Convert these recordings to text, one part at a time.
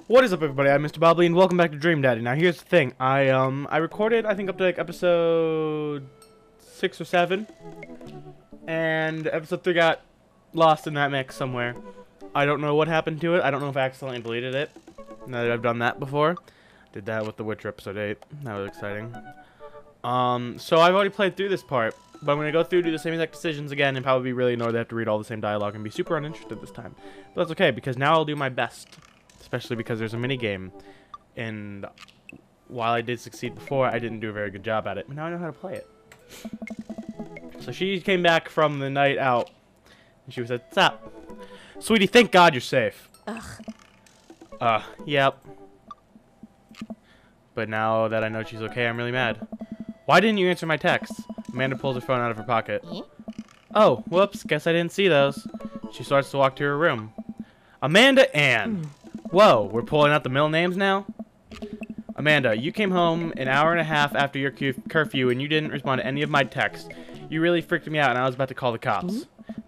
What is up, everybody? I'm Mr. Bobbly, and welcome back to Dream Daddy. Now, here's the thing. I recorded, I think, up to, like, episode 6 or 7. And episode 3 got lost in that mix somewhere. I don't know what happened to it. I don't know if I accidentally deleted it. Now that I've done that before. Did that with The Witcher episode 8. That was exciting. So I've already played through this part. But I'm going to go through, do the same exact decisions again, and probably be really annoyed to have to read all the same dialogue and be super uninterested this time. But that's okay, because now I'll do my best. Especially because there's a mini-game. And while I did succeed before, I didn't do a very good job at it. But now I know how to play it. So she came back from the night out. And she said, "What's up? Sweetie, thank God you're safe." Ugh. Yep. But now that I know she's okay, I'm really mad. Why didn't you answer my texts? Amanda pulls her phone out of her pocket. Oh, whoops, guess I didn't see those. She starts to walk to her room. Amanda Ann. Whoa, we're pulling out the middle names now? Amanda, you came home an hour and a half after your curfew and you didn't respond to any of my texts. You really freaked me out and I was about to call the cops.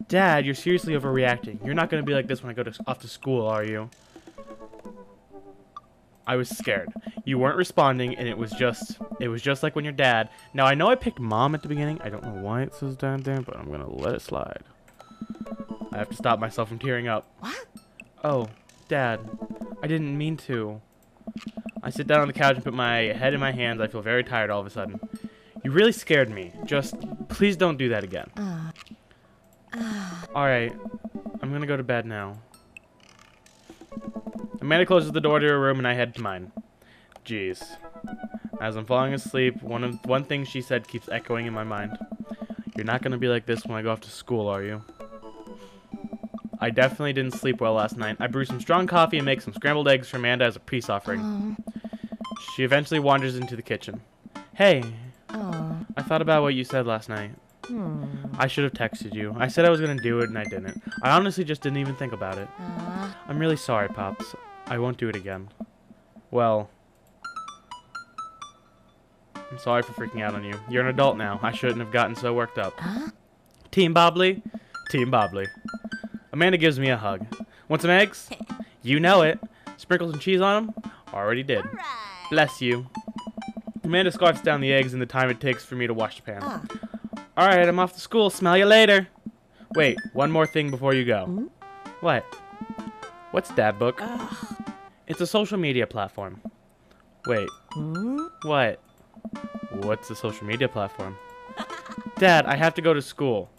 Dad, you're seriously overreacting. You're not going to be like this when I go off to school, are you? I was scared. You weren't responding and it was just like when your dad. Now I know I picked mom at the beginning. I don't know why it says down there, but I'm going to let it slide. I have to stop myself from tearing up. What? Oh, Dad, I didn't mean to. I sit down on the couch and put my head in my hands. I feel very tired all of a sudden. You really scared me. Just, please don't do that again. Alright, I'm gonna go to bed now. Amanda closes the door to her room and I head to mine. Jeez. As I'm falling asleep, one thing she said keeps echoing in my mind. You're not gonna be like this when I go off to school, are you? I definitely didn't sleep well last night. I brewed some strong coffee and make some scrambled eggs for Amanda as a peace offering. She eventually wanders into the kitchen. Hey, I thought about what you said last night. I should have texted you. I said I was going to do it and I didn't. I honestly just didn't even think about it. I'm really sorry, Pops. I won't do it again. Well, I'm sorry for freaking out on you. You're an adult now. I shouldn't have gotten so worked up. Team Bobbly? Team Bobbly. Amanda gives me a hug. Want some eggs? You know it. Sprinkle some cheese on them? Already did. Right. Bless you. Amanda scarfs down the eggs in the time it takes for me to wash the pan. Alright, I'm off to school. Smell you later. Wait, one more thing before you go. What? What's Dadbook? It's a social media platform. Wait. What? What's a social media platform? Dad, I have to go to school.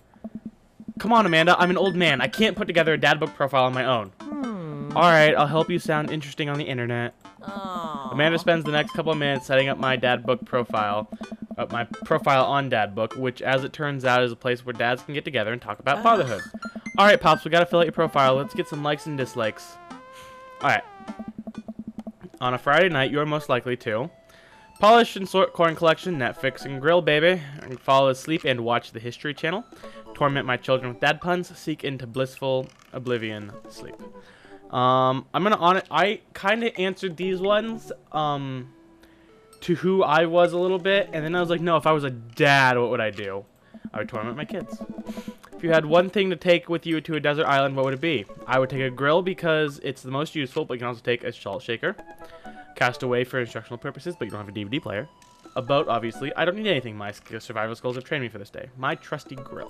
Come on, Amanda. I'm an old man. I can't put together a Dadbook profile on my own. Alright, I'll help you sound interesting on the internet. Amanda spends the next couple of minutes setting up my Dadbook profile. My profile on Dadbook, which, as it turns out, is a place where dads can get together and talk about fatherhood. Alright, Pops, we gotta fill out your profile. Let's get some likes and dislikes. Alright. On a Friday night, you're most likely to polish and sort corn collection, Netflix and grill, baby, and fall asleep and watch the History Channel. Torment my children with dad puns, seek into blissful oblivion, sleep. I'm gonna on it. I kind of answered these ones to who I was a little bit, and then I was like, no, if I was a dad, what would I do? I would torment my kids. If you had one thing to take with you to a desert island, what would it be? I would take a grill because it's the most useful, but you can also take a salt shaker. Castaway for instructional purposes, but you don't have a DVD player. A boat, obviously. I don't need anything. My survival skills have trained me for this day. My trusty grill.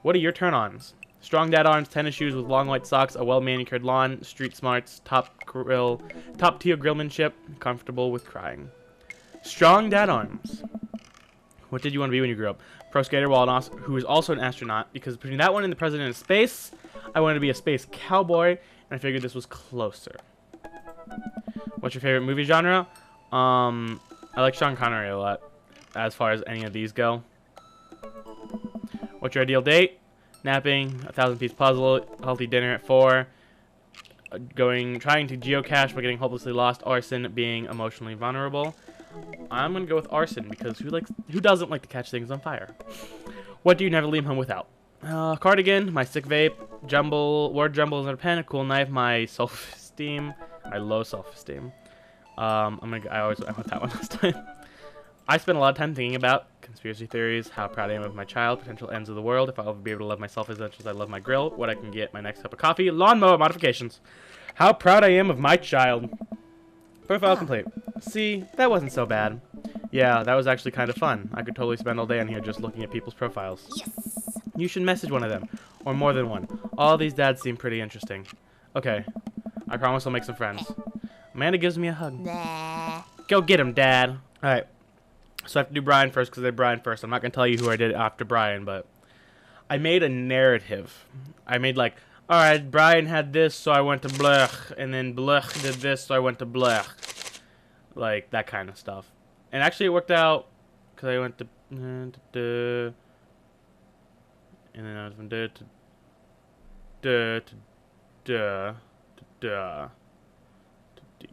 What are your turn-ons? Strong dad arms, tennis shoes with long white socks, a well-manicured lawn, street smarts, top-tier grillmanship, comfortable with crying. Strong dad arms. What did you want to be when you grew up? Pro skater, who is also an astronaut, because between that one and the president of space, I wanted to be a space cowboy, and I figured this was closer. What's your favorite movie genre? I like Sean Connery a lot, as far as any of these go. What's your ideal date? Napping, a 1,000-piece puzzle, healthy dinner at 4, trying to geocache but getting hopelessly lost, arson, being emotionally vulnerable. I'm gonna go with arson because who doesn't like to catch things on fire? What do you never leave home without? Cardigan, my sick vape, word jumbles and a pen, a cool knife, my self-esteem, my low self-esteem. I went that one last time. I spent a lot of time thinking about conspiracy theories, how proud I am of my child, potential ends of the world, if I'll ever be able to love myself as much as I love my grill, what I can get my next cup of coffee, lawnmower modifications. How proud I am of my child. Profile complete. See, that wasn't so bad. Yeah, that was actually kind of fun. I could totally spend all day on here just looking at people's profiles. Yes. You should message one of them, or more than one. All these dads seem pretty interesting. Okay, I promise I'll make some friends. Amanda gives me a hug. Nah. Go get him, Dad. Alright, so I have to do Brian first because I did Brian first. I'm not going to tell you who I did after Brian, but I made a narrative. I made like, alright, Brian had this, so I went to Blech, and then Blech did this, so I went to Blech. Like, that kind of stuff. And actually it worked out, because I went to, and then I was from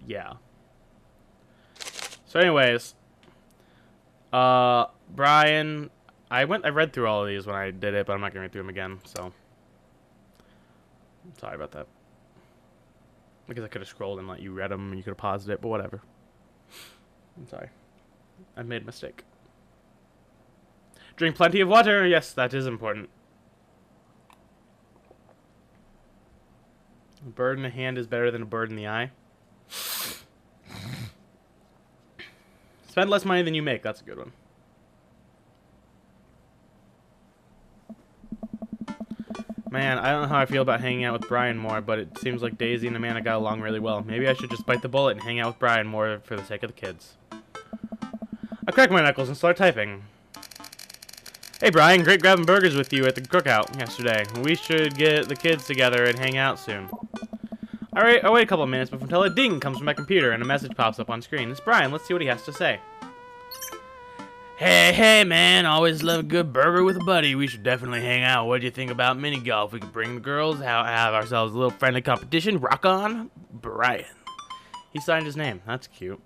yeah. So anyways, Brian, I read through all of these when I did it, but I'm not gonna read through them again, so sorry about that. Because I could have scrolled and let you read them, and you could have paused it, but whatever. I'm sorry. I made a mistake. Drink plenty of water. Yes, that is important. A bird in the hand is better than a bird in the eye. Spend less money than you make. That's a good one. Man, I don't know how I feel about hanging out with Brian more, but it seems like Daisy and Amanda got along really well. Maybe I should just bite the bullet and hang out with Brian more for the sake of the kids. I crack my knuckles and start typing. Hey Brian, great grabbing burgers with you at the cookout yesterday. We should get the kids together and hang out soon. Alright, I'll wait a couple of minutes until a ding comes from my computer and a message pops up on screen. It's Brian, let's see what he has to say. Hey man, always love a good burger with a buddy. We should definitely hang out. What do you think about mini golf? We could bring the girls, have ourselves a little friendly competition. Rock on, Brian. He signed his name. That's cute.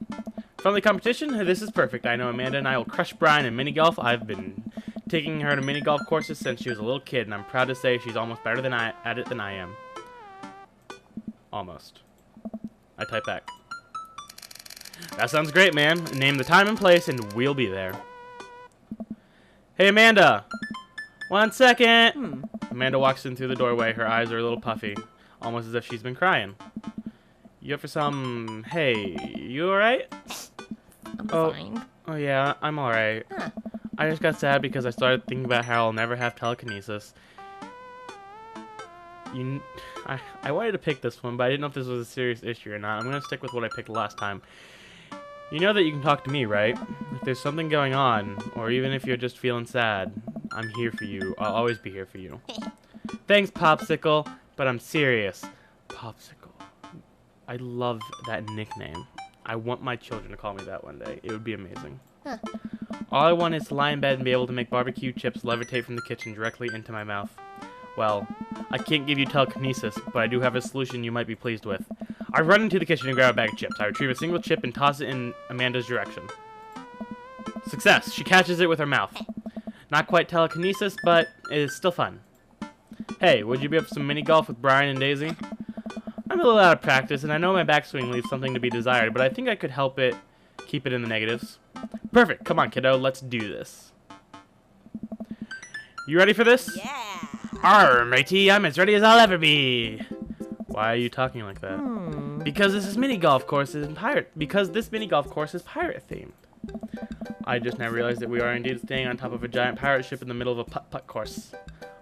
Friendly competition? This is perfect. I know Amanda and I will crush Brian in mini golf. I've been taking her to mini golf courses since she was a little kid, and I'm proud to say she's almost better at it than I am. Almost. I type back. That sounds great, man. Name the time and place, and we'll be there. Hey, Amanda. 1 second. Amanda walks in through the doorway. Her eyes are a little puffy, almost as if she's been crying. You up for some... Hey, you alright? I'm fine. Oh, yeah, I'm alright. Huh. I just got sad because I started thinking about how I'll never have telekinesis. I wanted to pick this one, but I didn't know if this was a serious issue or not. I'm going to stick with what I picked last time. You know that you can talk to me, right? If there's something going on, or even if you're just feeling sad, I'm here for you. I'll always be here for you. Thanks, Popsicle, but I'm serious. Popsicle. I love that nickname. I want my children to call me that one day. It would be amazing. Huh. All I want is to lie in bed and be able to make barbecue chips levitate from the kitchen directly into my mouth. Well, I can't give you telekinesis, but I do have a solution you might be pleased with. I run into the kitchen and grab a bag of chips. I retrieve a single chip and toss it in Amanda's direction. Success! She catches it with her mouth. Not quite telekinesis, but it is still fun. Hey, would you be up for some mini golf with Brian and Daisy? I'm a little out of practice, and I know my backswing leaves something to be desired, but I think I could help it keep it in the negatives. Perfect! Come on, kiddo, let's do this. You ready for this? Yeah. Arr, matey, I'm as ready as I'll ever be. Why are you talking like that? Because this mini golf course is pirate themed. I just now realized that we are indeed staying on top of a giant pirate ship in the middle of a putt-putt course.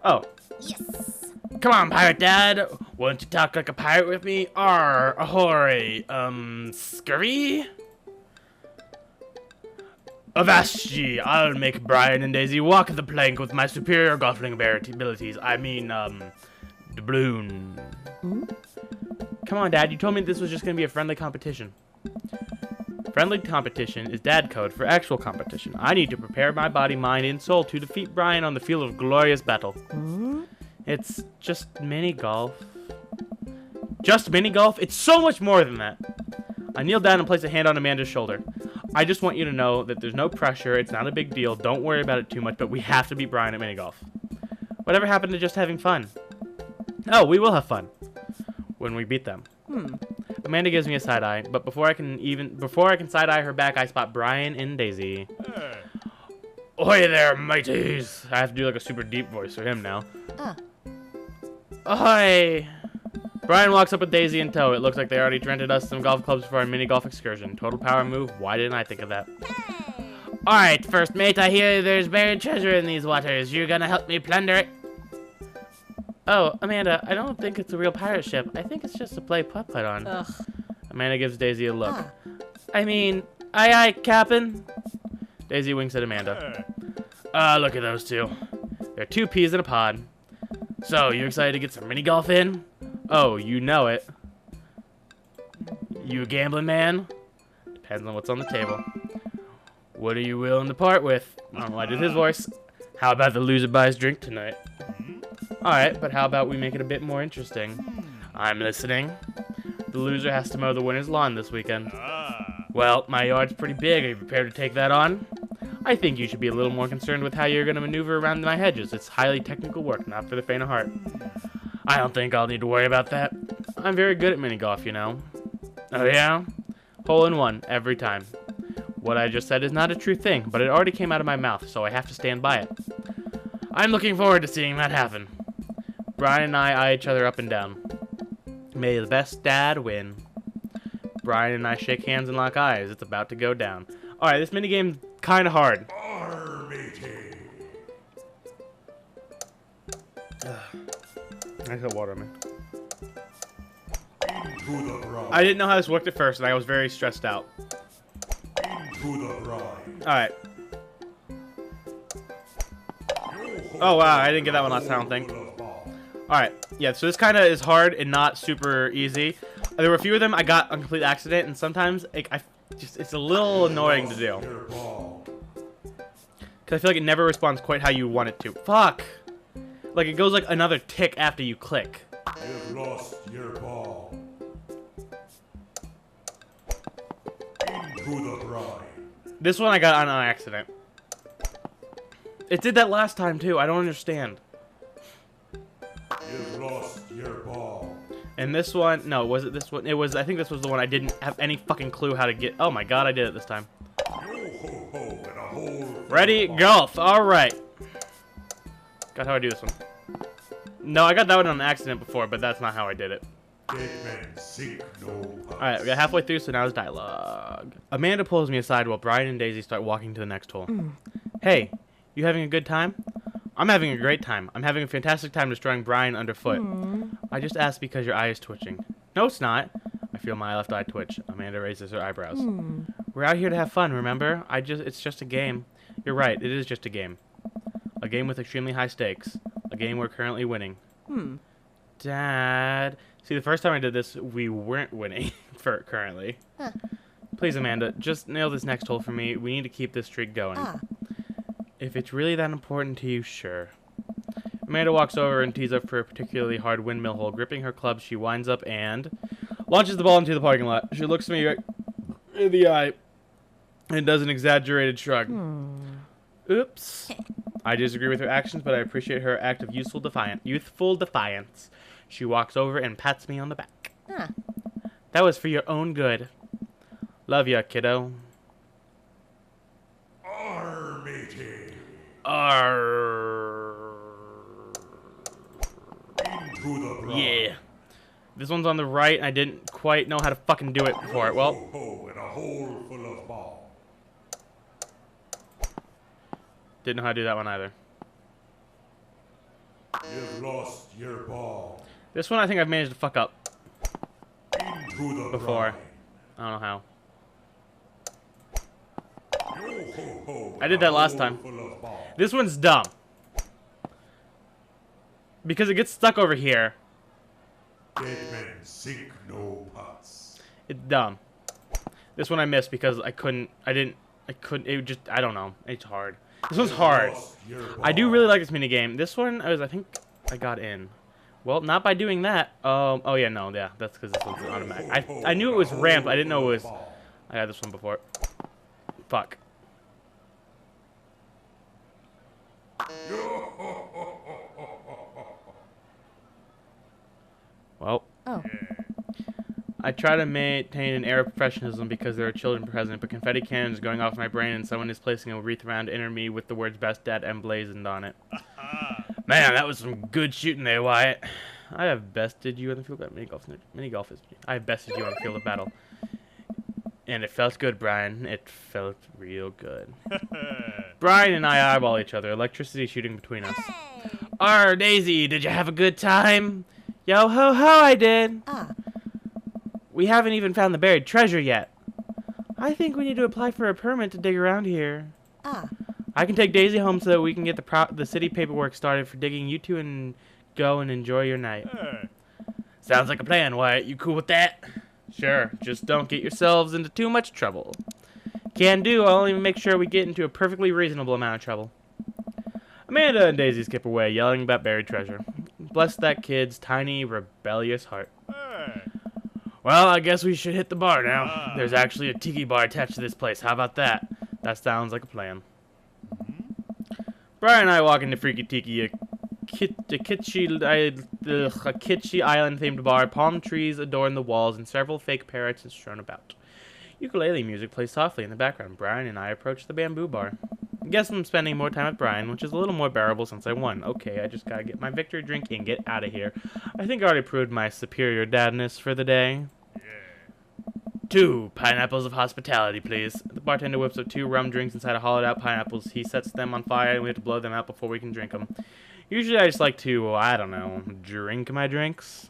Oh. Yes. Come on, pirate dad. Won't you talk like a pirate with me? Arr, ahoy, scurry? Avast ye, I'll make Brian and Daisy walk the plank with my superior golfing abilities. I mean, doubloon. Come on, Dad, you told me this was just gonna be a friendly competition. Friendly competition is dad code for actual competition. I need to prepare my body, mind, and soul to defeat Brian on the field of glorious battle. It's just mini golf. Just mini golf? It's so much more than that. I kneel down and place a hand on Amanda's shoulder. I just want you to know that there's no pressure. It's not a big deal. Don't worry about it too much, but we have to beat Brian at mini golf. Whatever happened to just having fun? Oh, we will have fun when we beat them. Amanda gives me a side eye, but before I can side eye her back, I spot Brian and Daisy. Hey. Ahoy there, mateys! I have to do like a super deep voice for him now. Ahoy! Brian walks up with Daisy in tow. It looks like they already rented us some golf clubs for our mini golf excursion. Total power move. Why didn't I think of that? Alright, first mate, I hear there's buried treasure in these waters. You're gonna help me plunder it? Oh, Amanda, I don't think it's a real pirate ship. I think it's just a play putt-putt on. Ugh. Amanda gives Daisy a look. I mean, aye, Captain. Daisy winks at Amanda. Look at those two. They're two peas in a pod. So, you excited to get some mini golf in? Oh, you know it. You a gambling man? Depends on what's on the table. What are you willing to part with? I don't know why I did his voice. How about the loser buys drink tonight? Alright, but how about we make it a bit more interesting? I'm listening. The loser has to mow the winner's lawn this weekend. Well, my yard's pretty big. Are you prepared to take that on? I think you should be a little more concerned with how you're going to maneuver around my hedges. It's highly technical work, not for the faint of heart. I don't think I'll need to worry about that. I'm very good at mini golf, you know. Oh yeah? Hole in one, every time. What I just said is not a true thing, but it already came out of my mouth, so I have to stand by it. I'm looking forward to seeing that happen. Brian and I eye each other up and down. May the best dad win. Brian and I shake hands and lock eyes. It's about to go down. Alright, this minigame's kind of hard. I got water on me. I didn't know how this worked at first, and I was very stressed out. Alright. Oh, wow, I didn't get that one last time, I don't think. Alright, yeah, so this kind of is hard and not super easy. There were a few of them I got on complete accident, and sometimes it's a little annoying to do. Because I feel like it never responds quite how you want it to. Fuck! Like, it goes like another tick after you click. You've lost your ball. Into the brine. This one I got on accident. It did that last time, too. I don't understand. You've lost your ball. And this one, no, was it this one? It was, I think this was the one I didn't have any fucking clue how to get. Oh my god, I did it this time. Yo-ho-ho and a hole. Ready, golf. Alright. Got how I do this one. No, I got that one on accident before, but that's not how I did it. Dead men sink no pumps. Alright, we got halfway through, so now it's dialogue. Amanda pulls me aside while Brian and Daisy start walking to the next hole. Hey, you having a good time? I'm having a great time. I'm having a fantastic time destroying Brian underfoot. I just asked because your eye is twitching. No, it's not. I feel my left eye twitch. Amanda raises her eyebrows. We're out here to have fun, remember? It's just a game. You're right, it is just a game. A game with extremely high stakes. A game we're currently winning. Dad. See, the first time I did this, we weren't winning currently. Please, Amanda, just nail this next hole for me. We need to keep this streak going. If it's really that important to you, sure. Amanda walks over and tees up for a particularly hard windmill hole. Gripping her club, she winds up and launches the ball into the parking lot. She looks me right in the eye and does an exaggerated shrug. Oops. I disagree with her actions, but I appreciate her act of youthful defiance. She walks over and pats me on the back. That was for your own good. Love ya, kiddo. Yeah. This one's on the right, and I didn't quite know how to fucking do it before it. Well. And a hole full of ball. Didn't know how to do that one either. You've lost your ball. This one I think I've managed to fuck up Into the before. brine. I don't know how. Yo-ho-ho I did that last time. full of ball. This one's dumb. Because it gets stuck over here. Dead men sink no putts. It's dumb. This one I missed because I don't know. It's hard. This one's hard. I do really like this minigame. This one, I think I got in. Well, not by doing that. Oh yeah, no, yeah. That's because this one's automatic. I knew it was ramped. I didn't know it was... I had this one before. Fuck. Well. Oh. I try to maintain an air of professionalism because there are children present, but confetti cannons are going off my brain and someone is placing a wreath around inner me with the words "Best Dad" emblazoned on it. Man, that was some good shooting there, Wyatt. I have bested you on the field. Mini golf is. I have bested you on the field of battle. And it felt good, Brian. It felt real good. Brian and I eyeball each other, electricity shooting between us. Arr, Daisy, did you have a good time? Yo ho ho, I did. We haven't even found the buried treasure yet. I think we need to apply for a permit to dig around here. I can take Daisy home so that we can get the city paperwork started for digging. You two and go and enjoy your night. Sounds like a plan, Wyatt. You cool with that? Sure, just don't get yourselves into too much trouble. Can do, I'll only make sure we get into a perfectly reasonable amount of trouble. Amanda and Daisy skip away, yelling about buried treasure. Bless that kid's tiny, rebellious heart. Well, I guess we should hit the bar now. There's actually a tiki bar attached to this place. How about that? That sounds like a plan. Brian and I walk into Freaky Tiki, a kitschy island-themed bar. Palm trees adorn the walls, and several fake parrots are strewn about. Ukulele music plays softly in the background. Brian and I approach the bamboo bar. I guess I'm spending more time with Brian, which is a little more bearable since I won. Okay, I just gotta get my victory drink and get out of here. I think I already proved my superior dadness for the day. 2 pineapples of hospitality, please. The bartender whips up 2 rum drinks inside of hollowed-out pineapples. He sets them on fire, and we have to blow them out before we can drink them. Usually I just like to, I don't know, drink my drinks.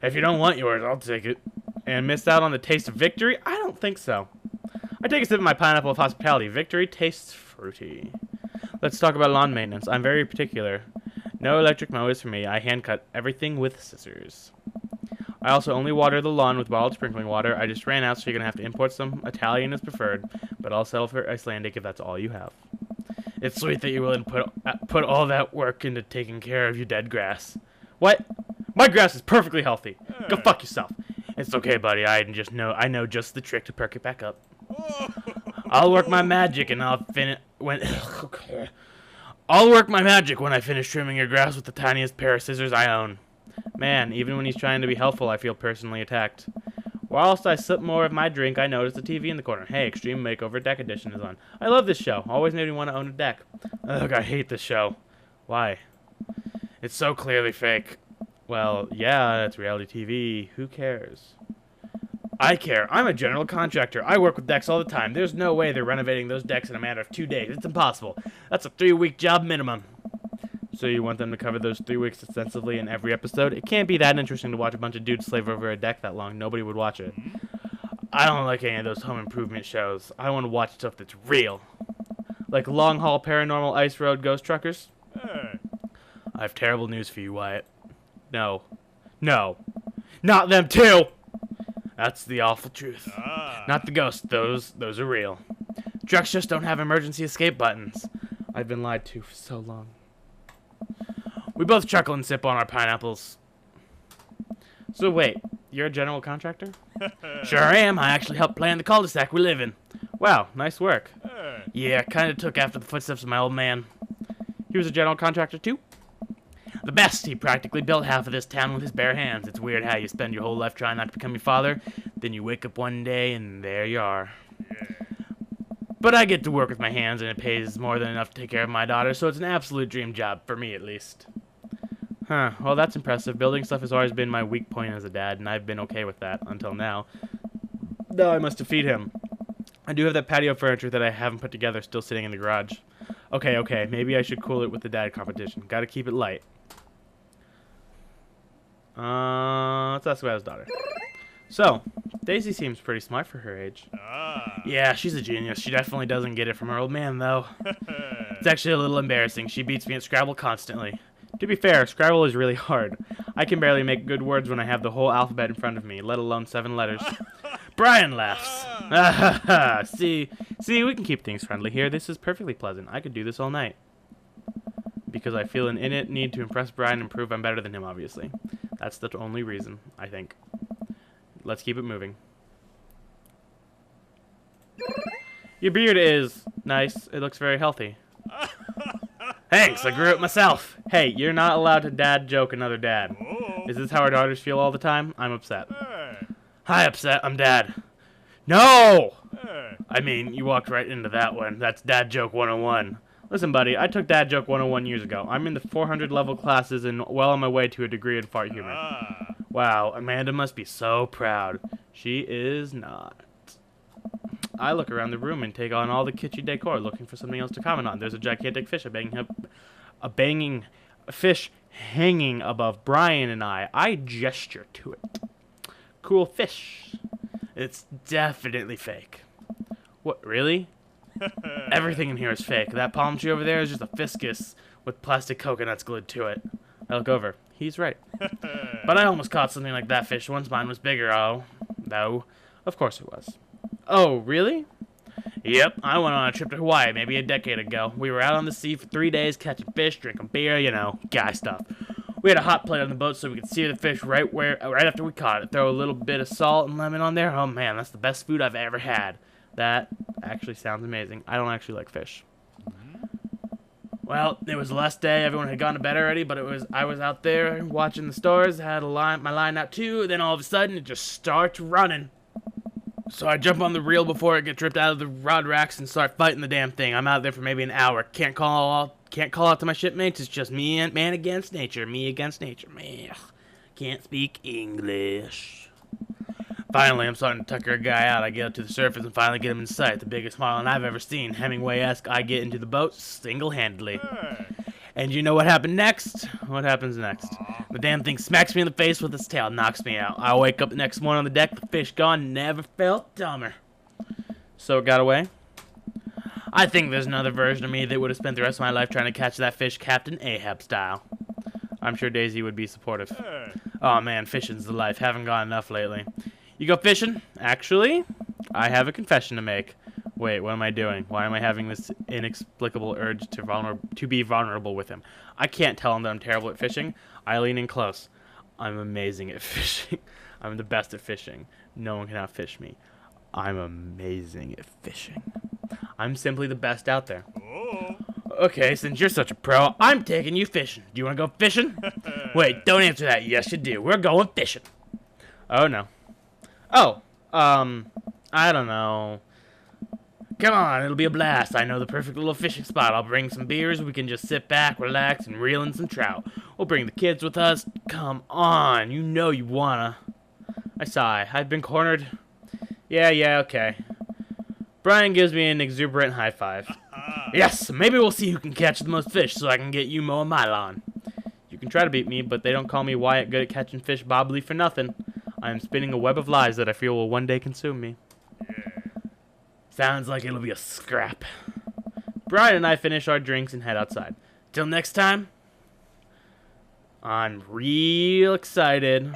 If you don't want yours, I'll take it. And missed out on the taste of victory? I don't think so. I take a sip of my pineapple of hospitality. Victory tastes fruity. Let's talk about lawn maintenance. I'm very particular. No electric mowers for me. I hand cut everything with scissors. I also only water the lawn with bottled sprinkling water. I just ran out, so you're going to have to import some. Italian is preferred, but I'll settle for Icelandic if that's all you have. It's sweet that you're willing to put all that work into taking care of your dead grass. What? My grass is perfectly healthy. Go fuck yourself. It's okay, buddy. I know just the trick to perk it back up. I'll work my magic and I'll work my magic when I finish trimming your grass with the tiniest pair of scissors I own. Man, even when he's trying to be helpful, I feel personally attacked. Whilst I sip more of my drink, I notice the TV in the corner. Hey, Extreme Makeover Deck Edition is on. I love this show. Always made me want to own a deck. Ugh, I hate this show. Why? It's so clearly fake. Well, yeah, it's reality TV. Who cares? I care. I'm a general contractor. I work with decks all the time. There's no way they're renovating those decks in a matter of 2 days. It's impossible. That's a 3-week job minimum. So you want them to cover those 3 weeks extensively in every episode? It can't be that interesting to watch a bunch of dudes slave over a deck that long. Nobody would watch it. I don't like any of those home improvement shows. I want to watch stuff that's real. Like Long Haul Paranormal Ice Road Ghost Truckers. I have terrible news for you, Wyatt. No. No. Not them too! That's the awful truth. Not the ghosts. Those are real. Trucks just don't have emergency escape buttons. I've been lied to for so long. We both chuckle and sip on our pineapples. So wait, you're a general contractor? Sure am. I actually helped plan the cul-de-sac we live in. Wow, nice work. Yeah, kinda took after the footsteps of my old man. He was a general contractor too? The best. He practically built half of this town with his bare hands. It's weird how you spend your whole life trying not to become your father, then you wake up one day and there you are. But I get to work with my hands and it pays more than enough to take care of my daughter, so it's an absolute dream job, for me at least. Huh, well that's impressive. Building stuff has always been my weak point as a dad, and I've been okay with that, until now. Though I must defeat him. I do have that patio furniture that I haven't put together still sitting in the garage. Okay, maybe I should cool it with the dad competition. Gotta keep it light. Let's ask about his daughter. So, Daisy seems pretty smart for her age. Yeah, she's a genius. She definitely doesn't get it from her old man, though. It's actually a little embarrassing. She beats me at Scrabble constantly. To be fair, Scrabble is really hard. I can barely make good words when I have the whole alphabet in front of me, let alone 7 letters. Brian laughs. See, we can keep things friendly here. This is perfectly pleasant. I could do this all night. Because I feel an innate need to impress Brian and prove I'm better than him, obviously. That's the only reason, I think. Let's keep it moving. Your beard is nice. It looks very healthy. Thanks, I grew it myself. Hey, you're not allowed to dad joke another dad. Is this how our daughters feel all the time? I'm upset. Hi, upset. I'm dad. No! I mean, you walked right into that one. That's dad joke 101. Listen, buddy, I took Dad Joke 101 years ago. I'm in the 400 level classes and well on my way to a degree in fart humor. Wow, Amanda must be so proud. She is not. I look around the room and take on all the kitschy decor, looking for something else to comment on. There's a gigantic fish, a banging fish hanging above Brian and I. I gesture to it. Cool fish. It's definitely fake. What, really? Everything in here is fake. That palm tree over there is just a fiscus with plastic coconuts glued to it. I look over. He's right. But I almost caught something like that fish once. Mine was bigger, though. Of course it was. Oh, really? Yep, I went on a trip to Hawaii maybe a decade ago. We were out on the sea for 3 days, catching fish, drinking beer, you know, guy stuff. We had a hot plate on the boat so we could sear the fish right after we caught it. Throw a little bit of salt and lemon on there. Oh man, that's the best food I've ever had. That actually sounds amazing. I don't actually like fish. Well, it was the last day. Everyone had gone to bed already, but I was out there watching the stars. Had my line out too. Then all of a sudden, it just starts running. So I jump on the reel before it gets ripped out of the rod racks and start fighting the damn thing. I'm out there for maybe an hour. Can't call out to my shipmates. It's just me and man against nature. Me against nature. Man, can't speak English. Finally, I'm starting to tucker a guy out. I get up to the surface and finally get him in sight. The biggest smiling I've ever seen. Hemingway-esque, I get into the boat single-handedly. And you know what happened next? What happens next? The damn thing smacks me in the face with its tail, knocks me out. I wake up the next morning on the deck, the fish gone, never felt dumber. So it got away? I think there's another version of me that would have spent the rest of my life trying to catch that fish Captain Ahab style. I'm sure Daisy would be supportive. Oh man, fishing's the life. Haven't got enough lately. You go fishing? Actually, I have a confession to make. Wait, what am I doing? Why am I having this inexplicable urge to be vulnerable with him? I can't tell him that I'm terrible at fishing. I lean in close. I'm amazing at fishing. I'm the best at fishing. No one can outfish me. I'm amazing at fishing. I'm simply the best out there. Okay, since you're such a pro, I'm taking you fishing. Do you want to go fishing? Wait, don't answer that. Yes, you do. We're going fishing. Oh, no. Oh, I don't know. Come on, it'll be a blast. I know the perfect little fishing spot. I'll bring some beers. We can just sit back, relax, and reel in some trout. We'll bring the kids with us. Come on, you know you wanna. I sigh. I've been cornered. Yeah, okay. Brian gives me an exuberant high five. Yes, maybe we'll see who can catch the most fish so I can get you mowing my lawn. You can try to beat me, but they don't call me Wyatt good at catching fish bobbly for nothing. I am spinning a web of lies that I feel will one day consume me. Sounds like it'll be a scrap. Brian and I finish our drinks and head outside. Till next time, I'm real excited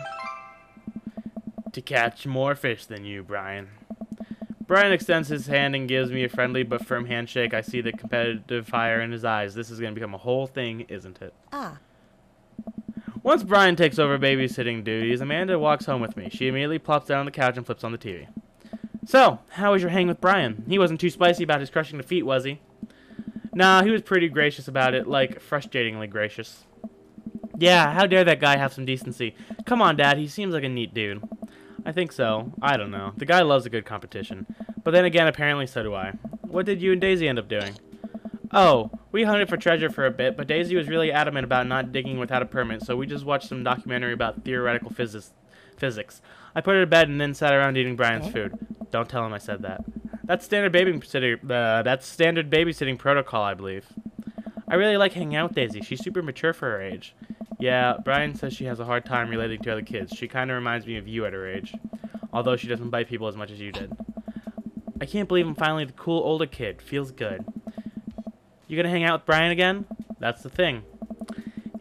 to catch more fish than you, Brian. Brian extends his hand and gives me a friendly but firm handshake. I see the competitive fire in his eyes. This is going to become a whole thing, isn't it? Once Brian takes over babysitting duties, Amanda walks home with me. She immediately plops down on the couch and flips on the TV. So, how was your hang with Brian? He wasn't too spicy about his crushing the feet, was he? Nah, he was pretty gracious about it, like, frustratingly gracious. Yeah, how dare that guy have some decency? Come on, Dad, he seems like a neat dude. I think so. I don't know. The guy loves a good competition. But then again, apparently so do I. What did you and Daisy end up doing? Oh, we hunted for treasure for a bit, but Daisy was really adamant about not digging without a permit, so we just watched some documentary about theoretical physics. I put her to bed and then sat around eating Brian's food. Don't tell him I said that. That's standard babysitting protocol, I believe. I really like hanging out with Daisy. She's super mature for her age. Yeah, Brian says she has a hard time relating to other kids. She kind of reminds me of you at her age. Although she doesn't bite people as much as you did. I can't believe I'm finally the cool older kid. Feels good. You gonna hang out with Brian again? That's the thing.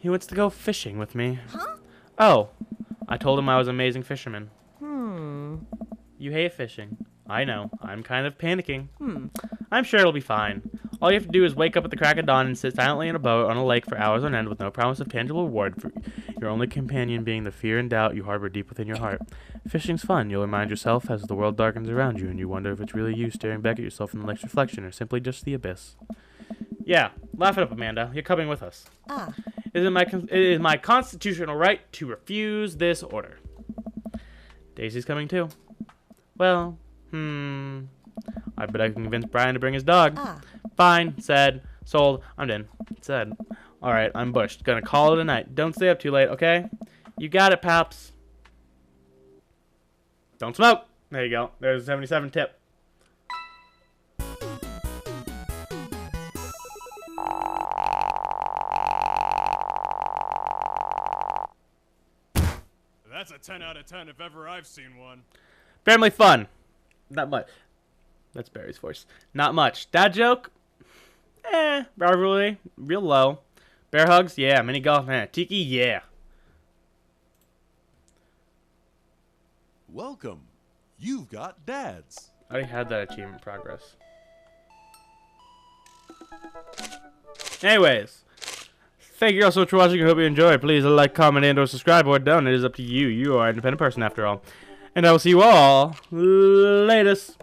He wants to go fishing with me. Huh? Oh, I told him I was an amazing fisherman. You You hate fishing. I know. I'm kind of panicking. I'm sure it'll be fine. All you have to do is wake up at the crack of dawn and sit silently in a boat on a lake for hours on end with no promise of tangible reward, for your only companion being the fear and doubt you harbor deep within your heart. Fishing's fun. You'll remind yourself as the world darkens around you and you wonder if it's really you staring back at yourself in the lake's reflection or simply just the abyss. Yeah, laugh it up, Amanda. You're coming with us. It is my constitutional right to refuse this order. Daisy's coming too. Well, I bet I can convince Brian to bring his dog. Fine, said. Sold. I'm in. Said. Alright, I'm bushed. Gonna call it a night. Don't stay up too late, okay? You got it, paps. Don't smoke. There you go. There's a 77 tip. That's a 10 out of 10 if ever I've seen one. Family fun. Not much. That's Barry's voice. Not much. Dad joke? Rivalry? Real low. Bear hugs? Yeah. Mini golf? Tiki? Yeah. Welcome. You've got dads. I already had that achievement progress. Anyways. Thank you all so much for watching. I hope you enjoyed. Please like, comment, and or subscribe or don't. It is up to you. You are an independent person after all. And I will see you all latest.